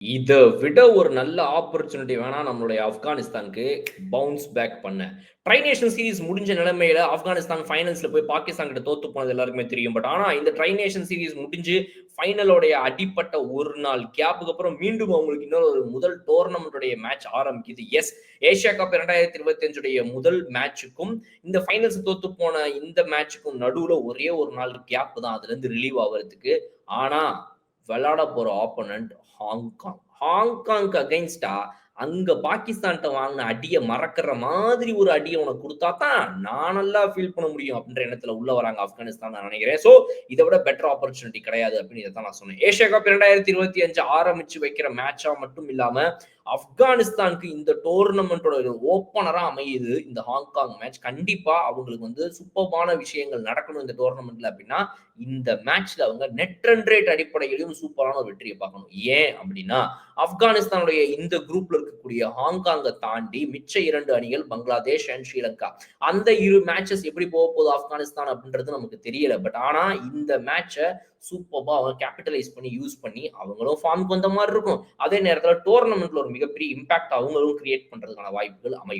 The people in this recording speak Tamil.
இத விட ஒரு நல்ல ஆப்பர்ச்சுனிட்டி வேணா நம்மளுடைய ஆப்கானிஸ்தானுக்கு பவுன்ஸ் பேக் பண்ண. ட்ரை நேஷன் சீரிஸ் முடிஞ்ச நிலைமையில ஆப்கானிஸ்தான் ஃபைனல்ஸ்ல போய் பாகிஸ்தான் கிட்ட தோத்து போனது எல்லாருக்குமே தெரியும். பட் ஆனா இந்த ட்ரை நேஷன் சீரிஸ் முடிஞ்சு ஃபைனலோடைய அடிப்பட்ட ஒரு நாள் கேப்புக்கு அப்புறம் மீண்டும் அவங்களுக்கு இன்னொரு ஒரு முதல் டோர்னமெண்ட்டுடைய மேட்ச் ஆரம்பிக்குது. எஸ், ஏசியா கப் 2025 உடைய முதல் மேட்சுக்கும் இந்த ஃபைனல்ஸ் தோத்து போன இந்த மேட்சுக்கும் நடுவுல ஒரே ஒரு நாள் கேப் தான் அதுல இருந்து ரிலீவ் ஆவறதுக்கு. ஆனா விளையாட போற ஆப்போனன்ட் ஹாங்காங். ஹாங்காங்க்கு அகைன்ஸ்டா அங்க பாகிஸ்தான்ட்ட வாங்கின அடிய மறக்கிற மாதிரி ஒரு அடிய உனக்கு குடுத்தா தான் நான் நல்லா ஃபீல் பண்ண முடியும் அப்படின்ற எண்ணத்துல உள்ள வராங்க ஆப்கானிஸ்தான் நான் நினைக்கிறேன். சோ இதை விட பெட்டர் ஆப்பர்ச்சுனிட்டி கிடையாது அப்படின்னு இதை தான் நான் சொன்னேன். ஏசியா கப் 2025 ஆரம்பிச்சு வைக்கிற மேட்சா மட்டும் இல்லாம ஆப்கானிஸ்தானுக்கு இந்த டோர்னமெண்டோட ஓப்பனரா அமையுது இந்த ஹாங்காங் மேட்ச். கண்டிப்பா அவங்களுக்கு வந்து சூப்பர்பான விஷயங்கள் நடக்கணும் இந்த டோர்னமெண்ட்ல அப்படின்னா இந்த மேட்ச்ல அவங்க நெட் ரன் ரேட் அடிப்படையிலும் சூப்பரான ஒரு வெற்றியை பார்க்கணும். ஏன் அப்படின்னா ஆப்கானிஸ்தானுடைய இந்த குரூப்ல இருக்கக்கூடிய ஹாங்காங்கை தாண்டி மிச்ச 2 அணிகள் பங்களாதேஷ் அண்ட் ஸ்ரீலங்கா. அந்த இரு மேட்சஸ் எப்படி போக போகுது ஆப்கானிஸ்தான் அப்படின்றது நமக்கு தெரியல. பட் ஆனா இந்த மேட்சை சூப்பர்பா அவங்க கேபிட்டலைஸ் பண்ணி யூஸ் பண்ணி அவங்களும் ஃபார்முக்கு வந்த மாதிரி இருக்கும். அதே நேரத்தில் டோர்னமெண்ட்ல ஒரு மிகப்பெரிய இம்பாக்ட் அவங்களும் கிரியேட் பண்றதுக்கான வாய்ப்புகள் அமையும்.